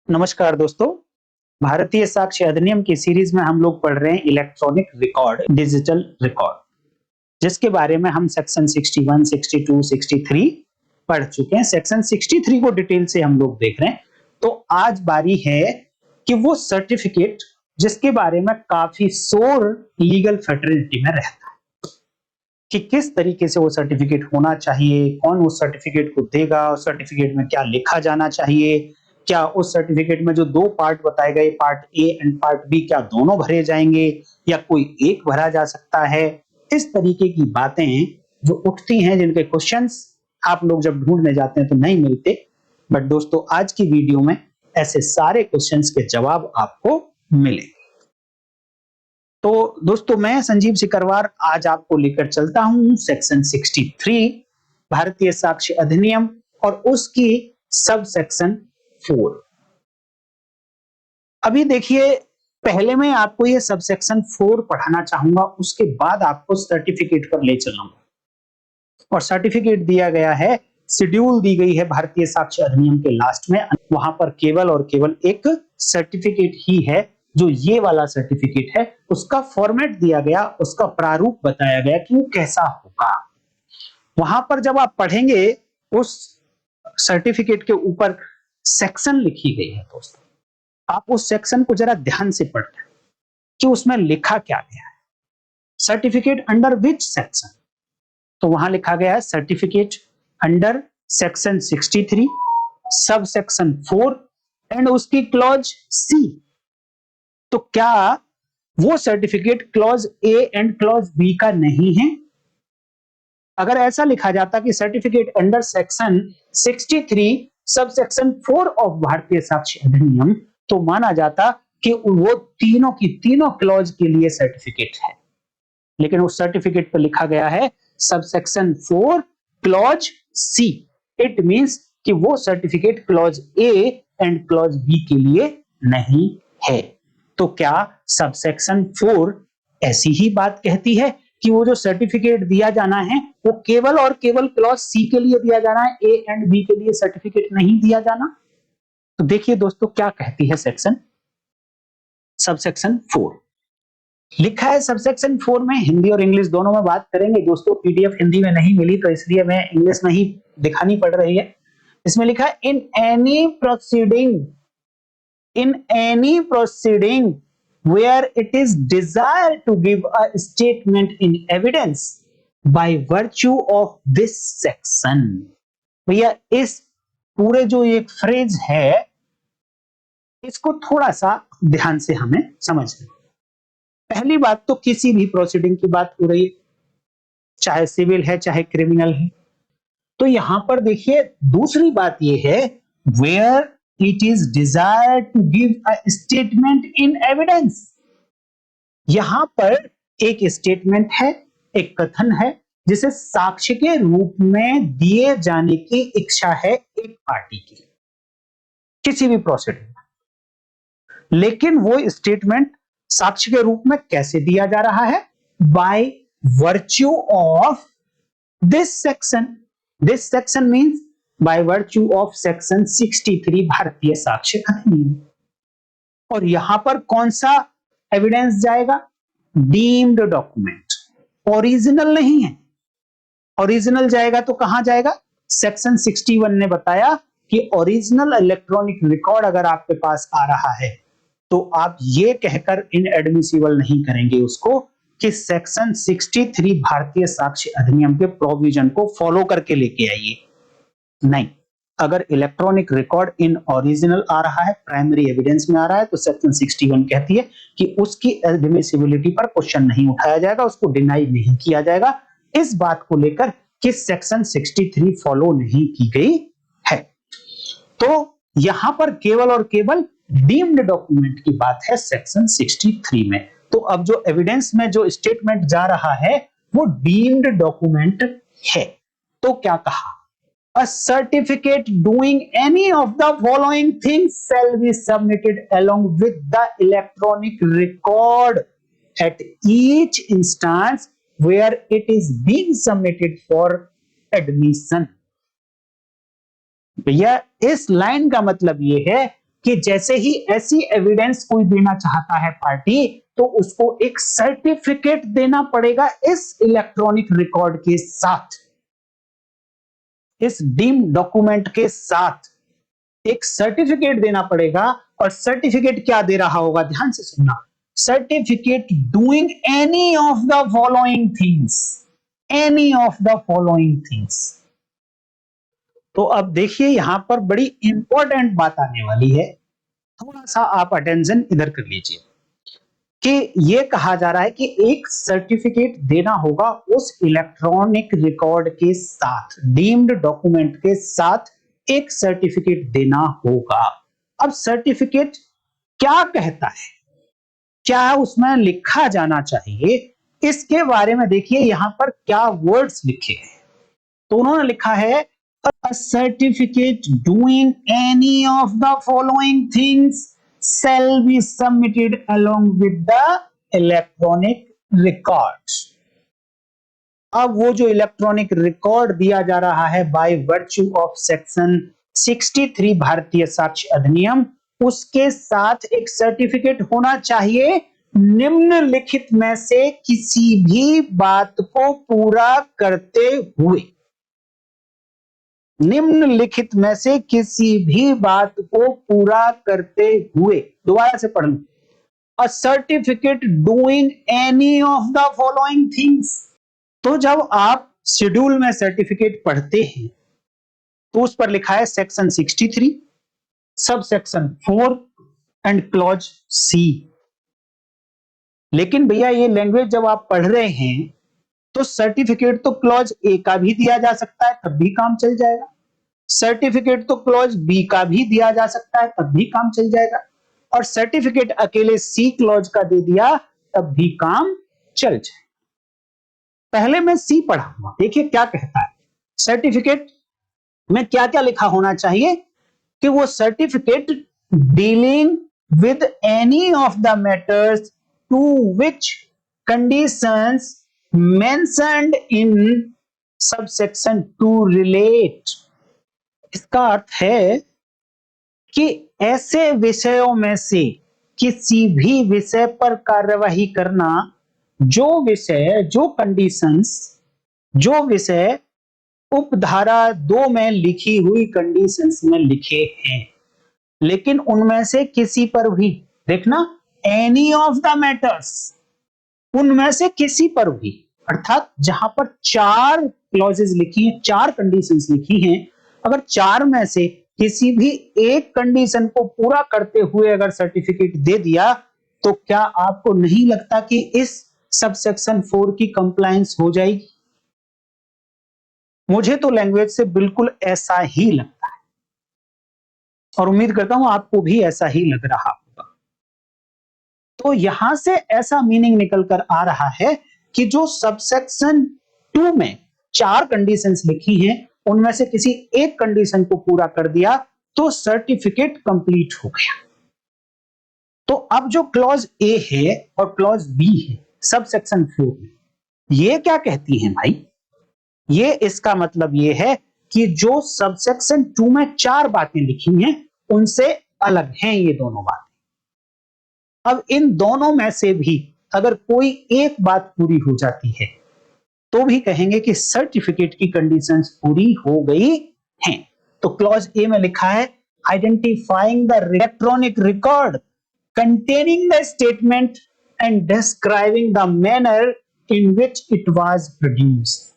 नमस्कार दोस्तों। भारतीय साक्ष्य अधिनियम की सीरीज में हम लोग पढ़ रहे हैं इलेक्ट्रॉनिक रिकॉर्ड, डिजिटल रिकॉर्ड, जिसके बारे में हम सेक्शन 61, 62, 63 पढ़ चुके हैं। सेक्शन 63 को डिटेल से हम लोग देख रहे हैं। तो आज बारी है कि वो सर्टिफिकेट जिसके बारे में काफी शोर लीगल फेटर्निटी में रहता है कि किस तरीके से वो सर्टिफिकेट होना चाहिए, कौन उस सर्टिफिकेट को देगा, उस सर्टिफिकेट में क्या लिखा जाना चाहिए, क्या उस सर्टिफिकेट में जो दो पार्ट बताए गए, part A and part B, क्या दोनों भरे जाएंगे या कोई एक भरा जा सकता है। इस तरीके की बातें जो उठती हैं, जिनके क्वेश्चंस आप लोग जब ढूंढने जाते हैं तो नहीं मिलते, बट दोस्तों आज की वीडियो में ऐसे सारे क्वेश्चंस के जवाब आपको मिलेंगे। तो दोस्तों मैं संजीव सिकरवार आज आपको लेकर चलता हूं सेक्शन 63 भारतीय साक्ष्य अधिनियम और उसकी सब सेक्शन 4। अभी देखिए, पहले मैं आपको ये सब सेक्शन 4 पढ़ाना चाहूंगा, उसके बाद आपको सर्टिफिकेट पर ले चलूंगा। और सर्टिफिकेट दिया गया है, शेड्यूल दी गई है भारतीय साक्ष्य अधिनियम के लास्ट में। वहां पर केवल और केवल एक सर्टिफिकेट ही है, जो ये वाला सर्टिफिकेट है। उसका फॉर्मेट दिया गया, उसका प्रारूप बताया गया कि वो कैसा होगा। वहां पर जब आप पढ़ेंगे, उस सर्टिफिकेट के ऊपर सेक्शन लिखी गई है दोस्तों। आप उस सेक्शन को जरा ध्यान से पढ़ना कि उसमें लिखा क्या गया है। सर्टिफिकेट अंडर विच सेक्शन, तो वहां लिखा गया है certificate under section 63 sub section 4 and उसकी क्लॉज सी। तो क्या वो certificate clause A and clause B का नहीं है? अगर ऐसा लिखा जाता कि certificate under section 63 sub section 4 of भारतीय साक्ष्य अधिनियम, तो माना जाता कि वो तीनों की तीनों क्लॉज के लिए सर्टिफिकेट है। लेकिन उस सर्टिफिकेट पर लिखा गया है sub section 4 clause C. It means कि वो certificate clause A and clause B के लिए नहीं है। तो क्या सब सेक्शन 4 ऐसी ही बात कहती है कि वो जो सर्टिफिकेट दिया जाना है वो केवल और केवल क्लॉज सी के लिए दिया जाना है, ए एंड बी के लिए सर्टिफिकेट नहीं दिया जाना? तो देखिए दोस्तों क्या कहती है सेक्शन सब सेक्शन 4। लिखा है सबसेक्शन 4 में, हिंदी और इंग्लिश दोनों में बात करेंगे दोस्तों। पीडीएफ हिंदी में नहीं मिली तो इसलिए मैं इंग्लिश में ही दिखानी पड़ रही है। इसमें लिखा है in any proceeding where it is desired to give a statement in evidence by virtue of this section। भैया इस पूरे जो एक फ्रेज है, इसको थोड़ा सा ध्यान से हमें समझना। पहली बात तो किसी भी प्रोसीडिंग की बात हो रही है, चाहे सिविल है चाहे क्रिमिनल है। तो यहां पर देखिए दूसरी बात यह है, where it is desire to give a statement in evidence. यहां पर एक स्टेटमेंट है, एक कथन है, जिसे साक्ष्य के रूप में दिए जाने की इच्छा है एक पार्टी की, किसी भी प्रोसीडिंग में। लेकिन वो स्टेटमेंट साक्ष्य के रूप में कैसे दिया जा रहा है? By virtue of this section. This section means by virtue of section 63 भारतीय साक्ष्य अधिनियम। और यहां पर कौन सा एविडेंस जाएगा? डीम्ड डॉक्यूमेंट, ओरिजिनल नहीं है। ओरिजिनल जाएगा तो कहां जाएगा? सेक्शन 61 ने बताया कि ओरिजिनल इलेक्ट्रॉनिक रिकॉर्ड अगर आपके पास आ रहा है तो आप ये कहकर इनएडमिसिबल नहीं करेंगे उसको कि सेक्शन 63 भारतीय साक्ष्य अधिनियम के प्रोविजन को फॉलो करके लेके आइए। नहीं, अगर इलेक्ट्रॉनिक रिकॉर्ड इन ओरिजिनल आ रहा है, प्राइमरी एविडेंस में आ रहा है, तो सेक्शन 61 कहती है कि उसकी एडमिसिबिलिटी पर क्वेश्चन नहीं उठाया जाएगा, उसको डिनाई नहीं किया जाएगा। इस बात को लेकर कि सेक्शन 63 फॉलो नहीं की गई है। तो यहां पर केवल और केवल डीम्ड डॉक्यूमेंट की बात है सेक्शन 63 में। तो अब जो एविडेंस में जो स्टेटमेंट जा रहा है वो डीम्ड डॉक्यूमेंट है। तो क्या कहा? A certificate doing any of the following things shall be submitted along with the electronic record at each instance where it is being submitted for admission। भैया इस लाइन का मतलब यह है कि जैसे ही ऐसी एविडेंस कोई देना चाहता है पार्टी, तो उसको एक सर्टिफिकेट देना पड़ेगा इस इलेक्ट्रॉनिक रिकॉर्ड के साथ, इस डीम्ड डॉक्यूमेंट के साथ एक सर्टिफिकेट देना पड़ेगा। और सर्टिफिकेट क्या दे रहा होगा, ध्यान से सुनना, certificate doing any of the following things, any of the following things. तो अब देखिए यहां पर बड़ी इंपॉर्टेंट बात आने वाली है, थोड़ा सा आप अटेंशन इधर कर लीजिए कि ये कहा जा रहा है कि एक सर्टिफिकेट देना होगा उस इलेक्ट्रॉनिक रिकॉर्ड के साथ, डीम्ड डॉक्यूमेंट के साथ एक सर्टिफिकेट देना होगा। अब सर्टिफिकेट क्या कहता है, क्या उसमें लिखा जाना चाहिए, इसके बारे में देखिए यहां पर क्या वर्ड्स लिखे हैं। तो उन्होंने लिखा है a certificate doing any of the following things shall be submitted along with the electronic records। अब वो जो इलेक्ट्रॉनिक रिकॉर्ड दिया जा रहा है बाय वर्च्यू ऑफ सेक्शन 63 भारतीय साक्ष्य अधिनियम, उसके साथ एक सर्टिफिकेट होना चाहिए निम्नलिखित में से किसी भी बात को पूरा करते हुए, निम्नलिखित में से किसी भी बात को पूरा करते हुए। दोबारा से पढ़ लूं, a certificate doing any of the following things. तो जब आप शेड्यूल में सर्टिफिकेट पढ़ते हैं तो उस पर लिखा है section 63 sub section 4 and clause सी। लेकिन भैया ये लैंग्वेज जब आप पढ़ रहे हैं तो सर्टिफिकेट तो क्लॉज ए का भी दिया जा सकता है तब भी काम चल जाएगा, सर्टिफिकेट तो क्लॉज बी का भी दिया जा सकता है तब भी काम चल जाएगा, और सर्टिफिकेट अकेले सी क्लॉज का दे दिया तब भी काम चल जाए। पहले मैं सी पढ़ाऊंगा, देखिए क्या कहता है। सर्टिफिकेट में क्या क्या लिखा होना चाहिए कि वो certificate dealing with any of the matters to which conditions mentioned in subsection 2 relate. इसका अर्थ है कि ऐसे विषयों में से किसी भी विषय पर कार्यवाही करना जो विषय, जो कंडीशंस, जो विषय उपधारा 2 में लिखी हुई कंडीशंस में लिखे हैं, लेकिन उनमें से किसी पर भी, देखना एनी ऑफ द मैटर्स, उनमें से किसी पर भी, अर्थात जहां पर 4 क्लॉजेस लिखी हैं, 4 कंडीशंस लिखी हैं, अगर 4 में से किसी भी एक कंडीशन को पूरा करते हुए अगर सर्टिफिकेट दे दिया तो क्या आपको नहीं लगता कि इस सबसेक्शन 4 की कंप्लायंस हो जाएगी? मुझे तो लैंग्वेज से बिल्कुल ऐसा ही लगता है और उम्मीद करता हूं आपको भी ऐसा ही लग रहा होगा। तो यहां से ऐसा मीनिंग निकल कर आ रहा है कि जो सबसेक्शन 2 में 4 कंडीशंस लिखी हैं उनमें से किसी एक कंडीशन को पूरा कर दिया तो सर्टिफिकेट कंप्लीट हो गया। तो अब जो क्लॉज ए है और क्लॉज बी है सबसेक्शन 4 में, ये क्या कहती हैं भाई? ये इसका मतलब ये है कि जो सबसेक्शन 2 में 4 बातें लिखी हैं उनसे अलग हैं ये दोनों बातें। अब इन दोनों में से भी अगर कोई एक बात पूरी हो जाती है तो भी कहेंगे कि सर्टिफिकेट की कंडीशंस पूरी हो गई हैं। तो क्लॉज ए में लिखा है identifying the electronic record containing the statement and describing the manner in which it was produced।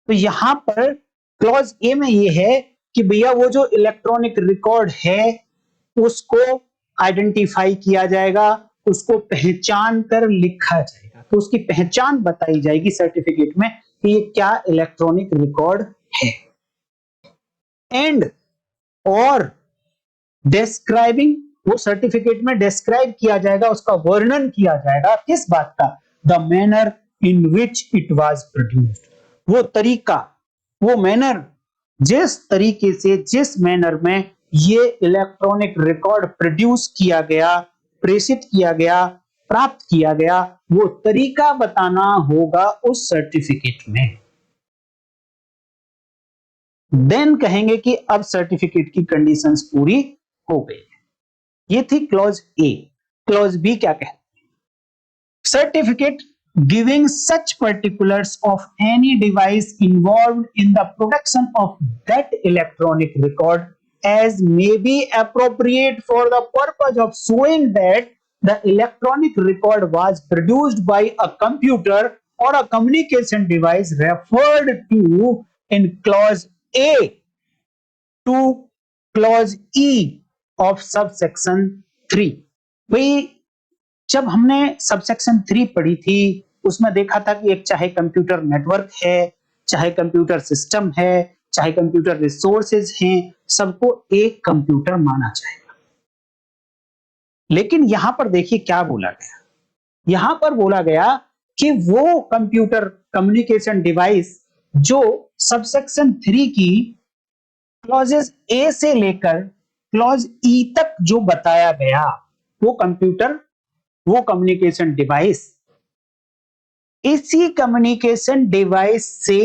तो यहां पर क्लॉज ए में ये है कि भैया वो जो इलेक्ट्रॉनिक रिकॉर्ड है उसको आइडेंटिफाई किया जाएगा, उसको पहचान कर लिखा जाएगा, तो उसकी पहचान बताई जाएगी सर्टिफिकेट में कि ये क्या इलेक्ट्रॉनिक रिकॉर्ड है। एंड और डिस्क्राइबिंग, वो सर्टिफिकेट में डिस्क्राइब किया जाएगा, उसका वर्णन किया जाएगा, किस बात का? The manner in which it was produced, वो तरीका, वो मैनर, जिस तरीके से, जिस मैनर में ये इलेक्ट्रॉनिक रिकॉर्ड प्रोड्यूस किया गया, प्रेषित किया गया, प्राप्त किया गया, वो तरीका बताना होगा उस सर्टिफिकेट में। देन कहेंगे कि अब सर्टिफिकेट की कंडीशंस पूरी हो गई। ये थी क्लॉज ए। क्लॉज बी क्या कहती है? Certificate giving such particulars of any device involved in the production of that electronic record as may be appropriate for the purpose of showing that the electronic record was produced by a computer or a communication device referred to in clause A to clause E of subsection 3। भाई जब हमने subsection 3 पढ़ी थी उसमें देखा था कि एक चाहे कंप्यूटर नेटवर्क है, चाहे कंप्यूटर सिस्टम है, चाहे कंप्यूटर रिसोर्सेज हैं, सबको एक कंप्यूटर माना जाएगा। लेकिन यहां पर देखिए क्या बोला गया। यहां पर बोला गया कि वो कंप्यूटर कम्युनिकेशन डिवाइस जो सबसेक्शन 3 की क्लॉजेस ए से लेकर क्लॉज ई तक जो बताया गया, वो कंप्यूटर, वो कम्युनिकेशन डिवाइस इसी कम्युनिकेशन डिवाइस से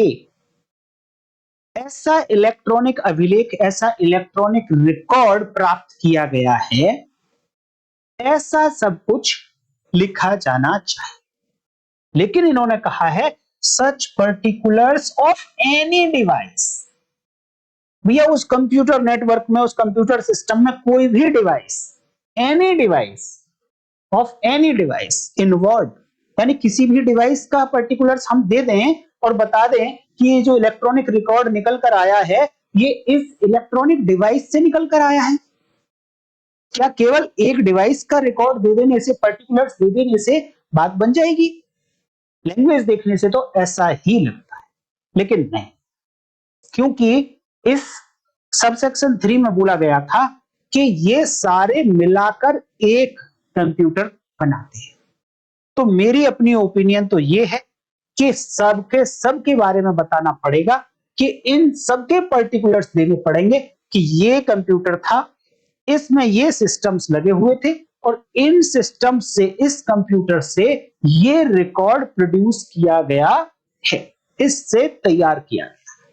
ऐसा इलेक्ट्रॉनिक अभिलेख, ऐसा इलेक्ट्रॉनिक रिकॉर्ड प्राप्त किया गया है, ऐसा सब कुछ लिखा जाना चाहिए। लेकिन इन्होंने कहा है सच पर्टिकुलर्स ऑफ एनी डिवाइस। भैया उस कंप्यूटर नेटवर्क में, उस कंप्यूटर सिस्टम में कोई भी device, any device of any device involve, यानी किसी भी डिवाइस का पर्टिकुलर्स हम दे दें और बता दें कि ये जो इलेक्ट्रॉनिक रिकॉर्ड निकल कर आया है ये इस इलेक्ट्रॉनिक डिवाइस से निकल कर आया है। क्या केवल एक डिवाइस का रिकॉर्ड दे देने से, पर्टिकुलर्स दे देने से बात बन जाएगी? लैंग्वेज देखने से तो ऐसा ही लगता है, लेकिन नहीं, क्योंकि इस सबसेक्शन 3 में बोला गया था कि ये सारे मिलाकर एक कंप्यूटर बनाते हैं। तो मेरी अपनी ओपिनियन तो ये है कि सबके सबके बारे में बताना पड़ेगा, कि इन सबके पर्टिकुलर्स देने पड़ेंगे कि ये कंप्यूटर था, इसमें ये सिस्टम्स लगे हुए थे और इन सिस्टम से, इस कंप्यूटर से ये रिकॉर्ड प्रोड्यूस किया गया है, इससे तैयार किया गया,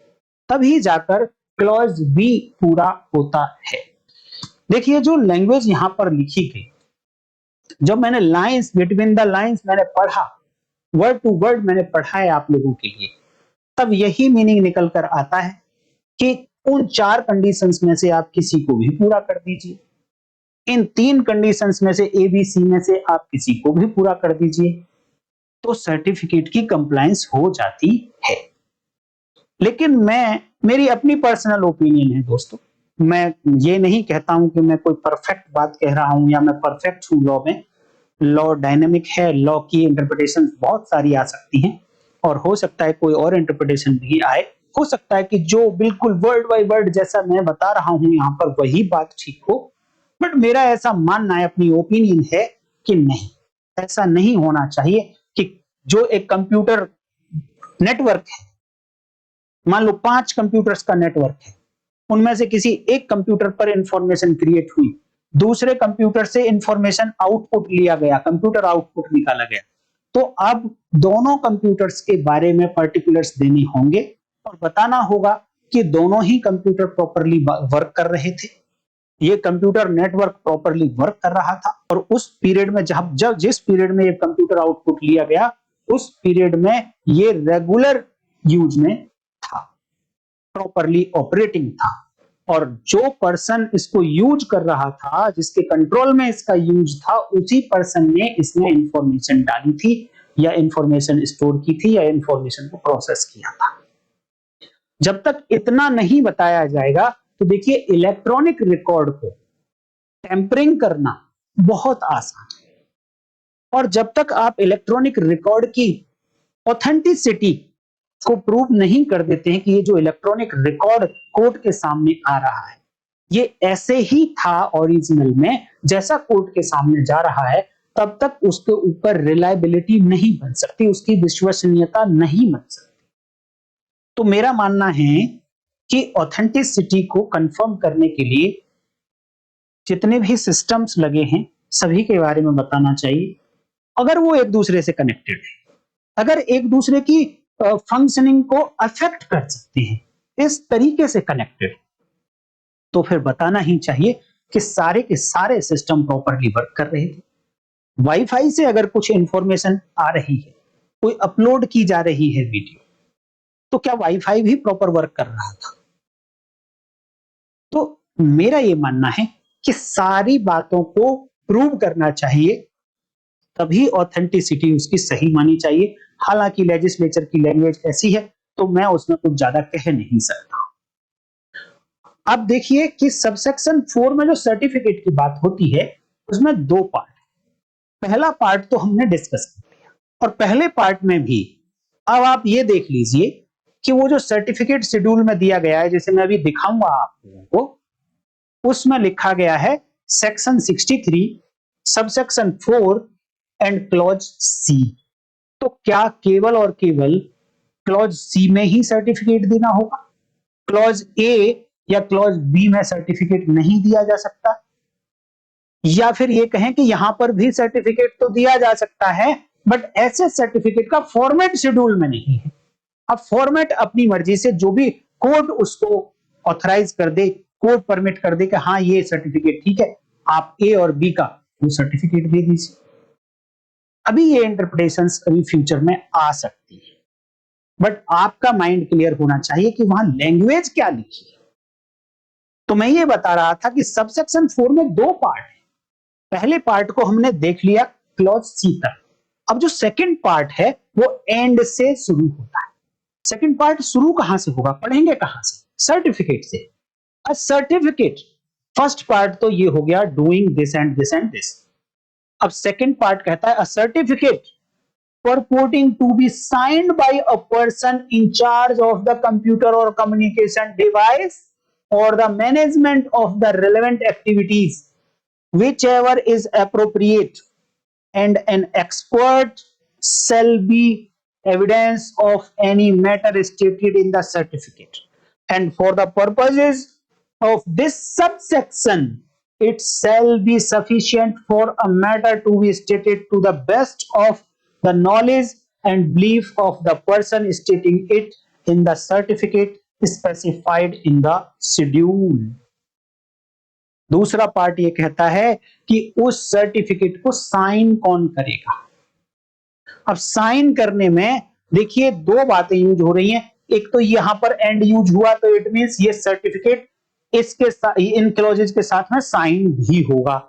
तभी जाकर क्लॉज बी पूरा होता है। देखिए जो लैंग्वेज यहां पर लिखी गई, जब मैंने लाइंस, बिटवीन द लाइंस मैंने पढ़ा, वर्ड टू वर्ड मैंने पढ़ा है आप लोगों के लिए, तब यही मीनिंग निकल कर आता है कि उन 4 कंडीशंस में से आप किसी को भी पूरा कर दीजिए, इन 3 कंडीशंस में से एबीसी में से आप किसी को भी पूरा कर दीजिए, तो सर्टिफिकेट की कंप्लायंस हो जाती है। लेकिन मेरी अपनी पर्सनल ओपिनियन है दोस्तों, मैं ये नहीं कहता हूं कि मैं कोई परफेक्ट बात कह रहा हूं या मैं परफेक्ट हूं लॉ में। लॉ डायनेमिक है, लॉ की इंटरप्रिटेशन बहुत सारी आ सकती हैं और हो सकता है कोई और इंटरप्रिटेशन भी आए, हो सकता है कि जो बिल्कुल वर्ड बाय वर्ड जैसा मैं बता रहा हूं यहां पर वही बात ठीक हो, बट मेरा ऐसा मानना है, अपनी ओपिनियन है कि नहीं, ऐसा नहीं होना चाहिए कि जो एक कंप्यूटर नेटवर्क है, मान लो 5 कंप्यूटर्स का नेटवर्क है, उनमें से किसी एक कंप्यूटर पर इंफॉर्मेशन क्रिएट हुई, दूसरे कंप्यूटर से इंफॉर्मेशन आउटपुट लिया गया, कंप्यूटर आउटपुट निकाला गया, तो अब दोनों कंप्यूटर्स के बारे में पर्टिकुलर्स देने होंगे और बताना होगा कि दोनों ही कंप्यूटर प्रॉपरली वर्क कर रहे थे, ये कंप्यूटर नेटवर्क प्रॉपरली वर्क कर रहा था, और उस पीरियड में जब जिस पीरियड में ये कंप्यूटर आउटपुट लिया गया उस पीरियड में ये रेगुलर यूज में था, प्रॉपरली ऑपरेटिंग था, और जो पर्सन इसको यूज कर रहा था, जिसके कंट्रोल में इसका यूज था, उसी पर्सन ने इसमें इंफॉर्मेशन डाली थी या इंफॉर्मेशन स्टोर की थी या इंफॉर्मेशन को प्रोसेस किया था। जब तक इतना नहीं बताया जाएगा तो देखिए इलेक्ट्रॉनिक रिकॉर्ड को टेम्परिंग करना बहुत आसान है, और जब तक आप इलेक्ट्रॉनिक रिकॉर्ड की ऑथेंटिसिटी को प्रूव नहीं कर देते हैं कि ये जो इलेक्ट्रॉनिक रिकॉर्ड कोर्ट के सामने आ रहा है ये ऐसे ही था ओरिजिनल में जैसा कोर्ट के सामने जा रहा है, तब तक उसके ऊपर रिलायबिलिटी नहीं बन सकती, उसकी विश्वसनीयता नहीं बन सकती। तो मेरा मानना है कि ऑथेंटिसिटी को कंफर्म करने के लिए जितने भी सिस्टम्स लगे हैं सभी के बारे में बताना चाहिए, अगर वो एक दूसरे से कनेक्टेड है, अगर एक दूसरे की फंक्शनिंग को अफेक्ट कर सकते हैं, इस तरीके से कनेक्टेड, तो फिर बताना ही चाहिए कि सारे के सारे सिस्टम प्रॉपरली वर्क कर रहे थे। वाईफाई से अगर कुछ इंफॉर्मेशन आ रही है, कोई अपलोड की जा रही है वीडियो, तो क्या वाईफाई भी प्रॉपर वर्क कर रहा था? तो मेरा ये मानना है कि सारी बातों को प्रूव करना चाहिए, तभी ऑथेंटिसिटी उसकी सही मानी चाहिए। हालांकि लेजिस्लेचर की लैंग्वेज ऐसी है, तो मैं उसमें कुछ ज्यादा कह नहीं सकता। अब देखिए कि सबसेक्शन 4 में जो सर्टिफिकेट की बात होती है, उसमें दो पार्ट। पहला पार्ट तो हमने डिस्कस कर लिया, और पहले पार्ट में भी अब आप ये देख लीजिए कि वो जो सर्टिफिकेट शेड्यूल में दिया गया है, जैसे मैं अभी दिखाऊंगा आप लोगों को, उसमें लिखा गया है section 63 subsection 4 and clause C. तो क्या केवल और केवल क्लॉज सी में ही सर्टिफिकेट देना होगा? क्लॉज ए या क्लॉज बी में सर्टिफिकेट नहीं दिया जा सकता? या फिर ये कहें कि यहां पर भी सर्टिफिकेट तो दिया जा सकता है, बट ऐसे सर्टिफिकेट का फॉर्मेट शेड्यूल में नहीं है। अब फॉर्मेट अपनी मर्जी से जो भी कोर्ट उसको ऑथराइज कर दे, कोर्ट परमिट कर दे कि हाँ ये सर्टिफिकेट ठीक है, आप ए और बी का वो सर्टिफिकेट दे दीजिए। अभी ये इंटरप्रिटेशंस अभी फ्यूचर में आ सकती है, बट आपका माइंड क्लियर होना चाहिए कि वहां लैंग्वेज क्या लिखी है। तो मैं ये बता रहा था कि सबसेक्शन 4 में दो पार्ट है। पहले पार्ट को हमने देख लिया क्लॉज सी तक। अब जो सेकंड पार्ट है वो एंड से शुरू होता है। सेकंड पार्ट शुरू कहां से होगा, पढ़ेंगे कहां से? सर्टिफिकेट से। अ सर्टिफिकेट, फर्स्ट पार्ट तो ये हो गया doing this and this and this. अब सेकंड पार्ट कहता है a certificate purporting to be signed by a person in charge of the computer or communication device or the management of the relevant activities, whichever is appropriate, and an expert shall be evidence of any matter stated in the certificate. And for the purposes of this subsection, it shall be sufficient for a matter to be stated to the best of the knowledge and belief of the person stating it in the certificate specified in the schedule. दूसरा part ये कहता है कि उस certificate को sign कौन करेगा। अब साइन करने में देखिए दो बातें यूज हो रही हैं। एक तो यहां पर एंड यूज हुआ, तो इट मींस ये सर्टिफिकेट इसके साथ, इन क्लॉजेज के साथ में साइन भी होगा।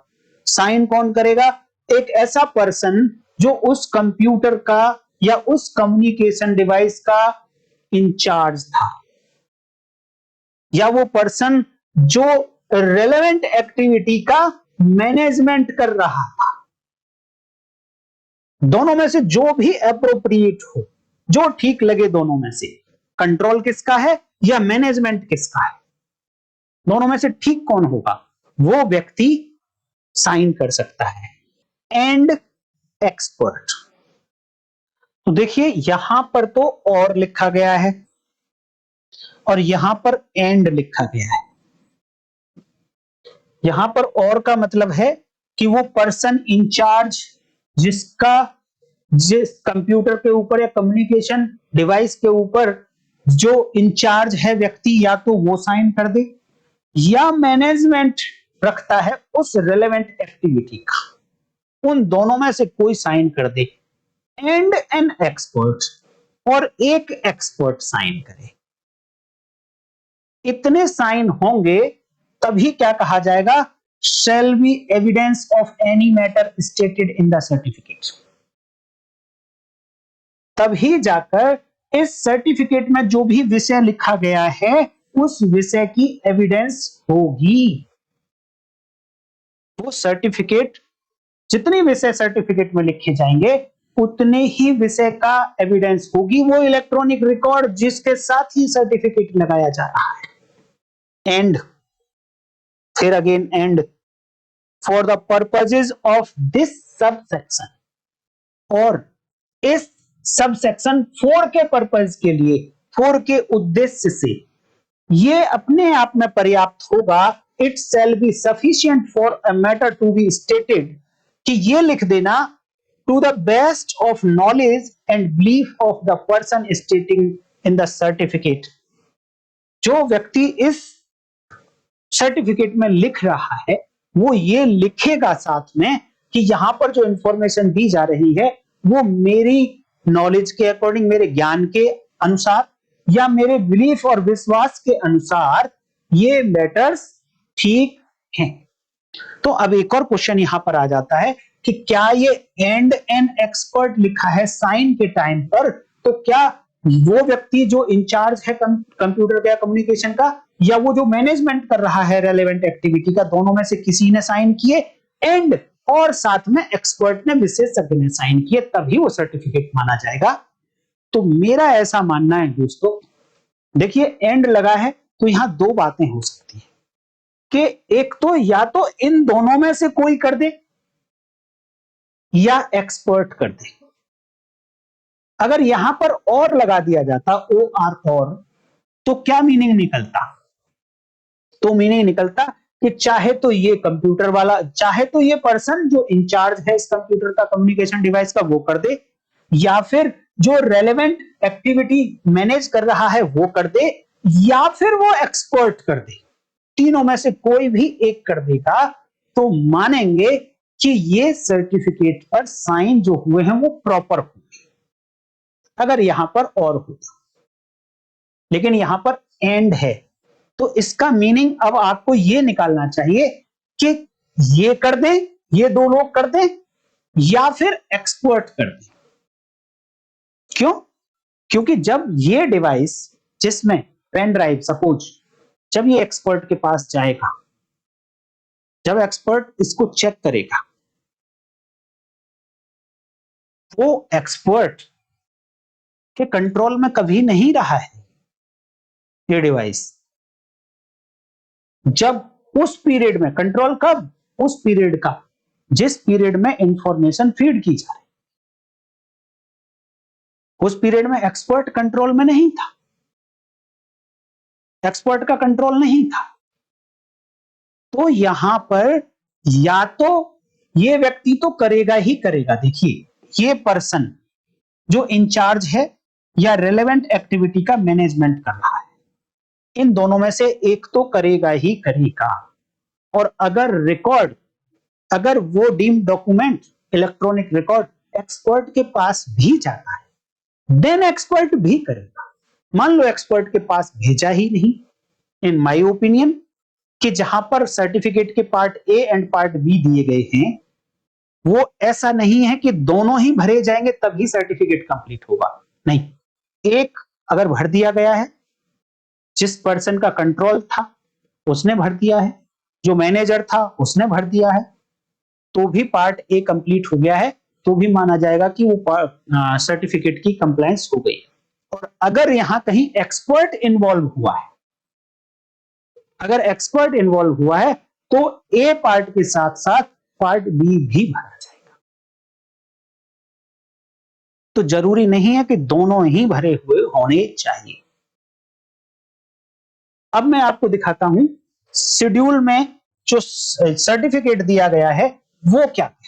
साइन कौन करेगा? एक ऐसा पर्सन जो उस कंप्यूटर का या उस कम्युनिकेशन डिवाइस का इंचार्ज था, या वो पर्सन जो रेलेवेंट एक्टिविटी का मैनेजमेंट कर रहा था। दोनों में से जो भी एप्रोप्रिएट हो, जो ठीक लगे दोनों में से, कंट्रोल किसका है या मैनेजमेंट किसका है, दोनों में से ठीक कौन होगा, वो व्यक्ति साइन कर सकता है। एंड एक्सपर्ट, तो देखिए यहां पर तो और लिखा गया है और यहां पर एंड लिखा गया है। यहां पर और का मतलब है कि वो पर्सन इंचार्ज जिस कंप्यूटर के ऊपर या कम्युनिकेशन डिवाइस के ऊपर जो इंचार्ज है व्यक्ति, या तो वो साइन कर दे या मैनेजमेंट रखता है उस रेलेवेंट एक्टिविटी का, उन दोनों में से कोई साइन कर दे। एंड एन एक्सपर्ट, और एक एक्सपर्ट साइन करे। इतने साइन होंगे तभी क्या कहा जाएगा, shall be evidence of any matter stated in the certificate। तभी जाकर इस सर्टिफिकेट में जो भी विषय लिखा गया है उस विषय की एविडेंस होगी। वो सर्टिफिकेट, जितने विषय सर्टिफिकेट में लिखे जाएंगे उतने ही विषय का एविडेंस होगी, वो इलेक्ट्रॉनिक रिकॉर्ड जिसके साथ ही सर्टिफिकेट लगाया जा रहा है। एंड, फिर again and, for the purposes of this subsection, और इस सबसेक्शन 4 के पर्पज के लिए, 4 के उद्देश्य से ये अपने आप में पर्याप्त होगा। It shall be sufficient for a matter to be stated, कि ये लिख देना to the best of knowledge and belief of the person stating in the certificate. जो व्यक्ति इस सर्टिफिकेट में लिख रहा है वो ये लिखेगा साथ में कि यहां पर जो इंफॉर्मेशन दी जा रही है वो मेरी नॉलेज के अकॉर्डिंग, मेरे ज्ञान के अनुसार या मेरे बिलीफ और विश्वास के अनुसार ये लेटर्स ठीक हैं। तो अब एक और क्वेश्चन यहां पर आ जाता है कि क्या ये एंड एन एक्सपर्ट लिखा है साइन के टाइम पर, तो क्या वो व्यक्ति जो इंचार्ज है कंप्यूटर या कम्युनिकेशन का, या वो जो मैनेजमेंट कर रहा है रेलेवेंट एक्टिविटी का, दोनों में से किसी ने साइन किए, एंड और साथ में एक्सपर्ट ने, विशेषज्ञ ने साइन किए, तभी वो सर्टिफिकेट माना जाएगा। तो मेरा ऐसा मानना है दोस्तों, देखिए एंड लगा है तो यहां दो बातें हो सकती है कि एक तो या तो इन दोनों में से कोई कर दे या एक्सपर्ट कर दे। अगर यहां पर और लगा दिया जाता, ओ आर और, तो क्या मीनिंग निकलता? तो मीनिंग निकलता कि चाहे तो ये कंप्यूटर वाला, चाहे तो ये पर्सन जो इंचार्ज है इस कंप्यूटर का, कम्युनिकेशन डिवाइस का, वो कर दे, या फिर जो रेलेवेंट एक्टिविटी मैनेज कर रहा है वो कर दे, या फिर वो एक्सपर्ट कर दे। तीनों में से कोई भी एक कर देगा तो मानेंगे कि ये सर्टिफिकेट पर साइन जो हुए हैं वो प्रॉपर हुए। अगर यहां पर और होता, लेकिन यहां पर एंड है, तो इसका मीनिंग अब आपको ये निकालना चाहिए कि ये कर दें, ये दो लोग कर दें, या फिर एक्सपर्ट कर दें। क्यों? क्योंकि जब ये डिवाइस, जिसमें पेन ड्राइव सपोज, जब ये एक्सपर्ट के पास जाएगा, जब एक्सपर्ट इसको चेक करेगा, वो एक्सपर्ट के कंट्रोल में कभी नहीं रहा है ये डिवाइस। जब उस पीरियड में कंट्रोल, कब? उस पीरियड का जिस पीरियड में इंफॉर्मेशन फीड की जा रही, उस पीरियड में एक्सपर्ट कंट्रोल में नहीं था, एक्सपर्ट का कंट्रोल नहीं था। तो यहां पर या तो ये व्यक्ति तो करेगा ही करेगा, देखिए ये पर्सन जो इंचार्ज है या रेलेवेंट एक्टिविटी का मैनेजमेंट कर रहा है, इन दोनों में से एक तो करेगा ही करेगा। और अगर रिकॉर्ड, अगर वो deem document, electronic record expert के पास भी जाता है, देन एक्सपर्ट भी करेगा। मान लो एक्सपर्ट के पास भेजा ही नहीं, इन माय ओपिनियन, कि जहां पर सर्टिफिकेट के part A and part B दिए गए हैं, वो ऐसा नहीं है कि दोनों ही भरे जाएंगे तभी सर्टिफिकेट कंप्लीट होगा, नहीं। एक अगर भर दिया गया है, जिस पर्सन का कंट्रोल था उसने भर दिया है, जो मैनेजर था उसने भर दिया है, तो भी पार्ट ए कंप्लीट हो गया है, तो भी माना जाएगा कि वो सर्टिफिकेट की कंप्लायंस हो गई। और अगर यहां कहीं एक्सपर्ट इन्वॉल्व हुआ है, अगर एक्सपर्ट इन्वॉल्व हुआ है, तो ए पार्ट के साथ साथ पार्ट बी भी भरा जाएगा। तो जरूरी नहीं है कि दोनों ही भरे हुए होने चाहिए। अब मैं आपको दिखाता हूं शेड्यूल में जो सर्टिफिकेट दिया गया है वो क्या है।